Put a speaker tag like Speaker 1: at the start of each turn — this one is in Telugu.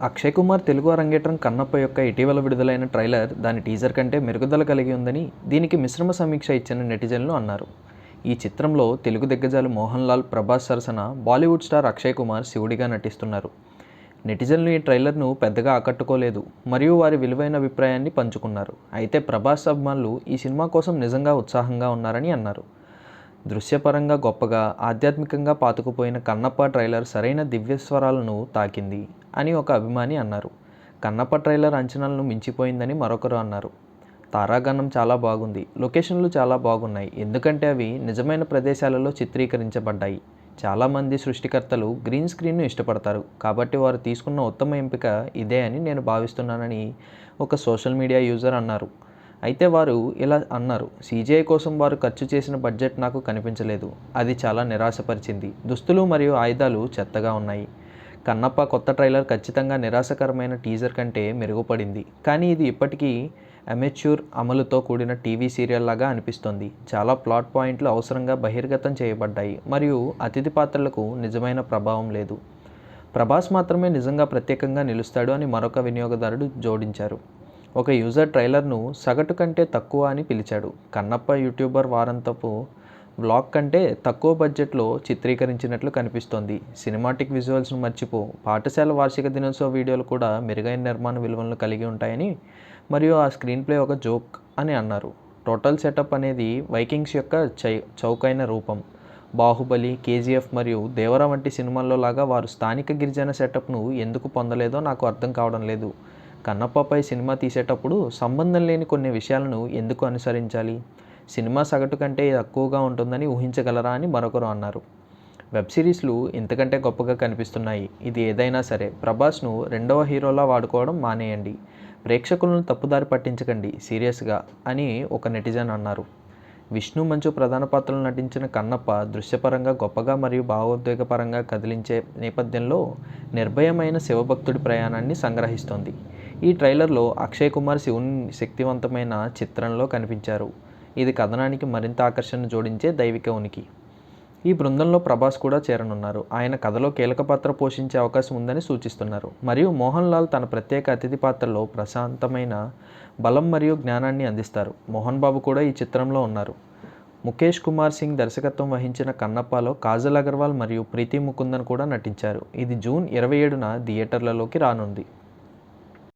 Speaker 1: అక్షయ్ కుమార్ తెలుగు అరంగేట్రం కన్నప్ప యొక్క ఇటీవల విడుదలైన ట్రైలర్ దాని టీజర్ కంటే మెరుగుదల కలిగి ఉందని దీనికి మిశ్రమ సమీక్ష ఇచ్చిన నెటిజన్లు అన్నారు. ఈ చిత్రంలో తెలుగు దిగ్గజాలు మోహన్ లాల్, ప్రభాస్ సరసన బాలీవుడ్ స్టార్ అక్షయ్ కుమార్ శివుడిగా నటిస్తున్నారు. నెటిజన్లు ఈ ట్రైలర్ను పెద్దగా ఆకట్టుకోలేదు మరియు వారి విలువైన అభిప్రాయాన్ని పంచుకున్నారు. అయితే ప్రభాస్ అభిమానులు ఈ సినిమా కోసం నిజంగా ఉత్సాహంగా ఉన్నారని అన్నారు. దృశ్యపరంగా గొప్పగా, ఆధ్యాత్మికంగా పాతుకుపోయిన కన్నప్ప ట్రైలర్ సరైన దివ్యస్వరాలను తాకింది అని ఒక అభిమాని అన్నారు. కన్నప్ప ట్రైలర్ అంచనాలను మించిపోయిందని మరొకరు అన్నారు. తారాగణం చాలా బాగుంది, లొకేషన్లు చాలా బాగున్నాయి, ఎందుకంటే అవి నిజమైన ప్రదేశాలలో చిత్రీకరించబడ్డాయి. చాలామంది సృష్టికర్తలు గ్రీన్ స్క్రీన్ను ఇష్టపడతారు, కాబట్టి వారు తీసుకున్న ఉత్తమ ఎంపిక ఇదే అని నేను భావిస్తున్నానని ఒక సోషల్ మీడియా యూజర్ అన్నారు. అయితే వారు ఇలా అన్నారు, CGI కోసం వారు ఖర్చు చేసిన బడ్జెట్ నాకు కనిపించలేదు, అది చాలా నిరాశపరిచింది. దుస్తులు మరియు ఆయుధాలు చెత్తగా ఉన్నాయి. కన్నప్ప కొత్త ట్రైలర్ ఖచ్చితంగా నిరాశకరమైన టీజర్ కంటే మెరుగుపడింది, కానీ ఇది ఇప్పటికీ అమెచ్యూర్ అమలుతో కూడిన టీవీ సీరియల్ లాగా అనిపిస్తోంది. చాలా ప్లాట్ పాయింట్లు అవసరంగా బహిర్గతం చేయబడ్డాయి మరియు అతిథి పాత్రలకు నిజమైన ప్రభావం లేదు. ప్రభాస్ మాత్రమే నిజంగా ప్రత్యేకంగా నిలుస్తాడు అని మరొక వినియోగదారుడు జోడించారు. ఒక యూజర్ ట్రైలర్ను సగటు కంటే తక్కువ అని పిలిచాడు. కన్నప్ప యూట్యూబర్ వారాంతపు వ్లాగ్ కంటే తక్కువ బడ్జెట్లో చిత్రీకరించినట్లు కనిపిస్తోంది. సినిమాటిక్ విజువల్స్ను మర్చిపో, పాఠశాల వార్షిక దినోత్సవ వీడియోలు కూడా మెరుగైన నిర్మాణ విలువలను కలిగి ఉంటాయని మరియు ఆ స్క్రీన్ ప్లే ఒక జోక్ అని అన్నారు. టోటల్ సెటప్ అనేది వైకింగ్స్ యొక్క చౌకైన రూపం. బాహుబలి, KGF మరియు దేవర వంటి సినిమాల్లో లాగా వారు స్థానిక గిరిజన సెటప్ను ఎందుకు పొందలేదో నాకు అర్థం కావడం లేదు. కన్నప్పపై సినిమా తీసేటప్పుడు సంబంధం లేని కొన్ని విషయాలను ఎందుకు అనుసరించాలి? సినిమా సగటు కంటే తక్కువగా ఉంటుందని ఊహించగలరా అని మరొకరు అన్నారు. వెబ్ సిరీస్లు ఇంతకంటే గొప్పగా కనిపిస్తున్నాయి. ఇది ఏదైనా సరే, ప్రభాస్ను రెండవ హీరోలా వాడుకోవడం మానేయండి. ప్రేక్షకులను తప్పుదారి పట్టించకండి సీరియస్గా అని ఒక నెటిజన్ అన్నారు. విష్ణు, మంచు ప్రధాన పాత్రలు నటించిన కన్నప్ప దృశ్యపరంగా గొప్పగా మరియు భావోద్వేగపరంగా కదిలించే నేపథ్యంలో నిర్భయమైన శివభక్తుడి ప్రయాణాన్ని సంగ్రహిస్తోంది. ఈ ట్రైలర్లో అక్షయ్ కుమార్ శివుని శక్తివంతమైన చిత్రంలో కనిపించారు. ఇది కథనానికి మరింత ఆకర్షణ జోడించే దైవిక ఉనికి. ఈ బృందంలో ప్రభాస్ కూడా చేరనున్నారు. ఆయన కథలో కీలక పాత్ర పోషించే అవకాశం ఉందని సూచిస్తున్నారు. మరియు మోహన్ లాల్ తన ప్రత్యేక అతిథి పాత్రలో ప్రశాంతమైన బలం మరియు జ్ఞానాన్ని అందిస్తారు. మోహన్ బాబు కూడా ఈ చిత్రంలో ఉన్నారు. ముఖేష్ కుమార్ సింగ్ దర్శకత్వం వహించిన కన్నప్పలో కాజల్ అగర్వాల్ మరియు ప్రీతి ముకుందన్ కూడా నటించారు. ఇది జూన్ 27న థియేటర్లలోకి రానుంది.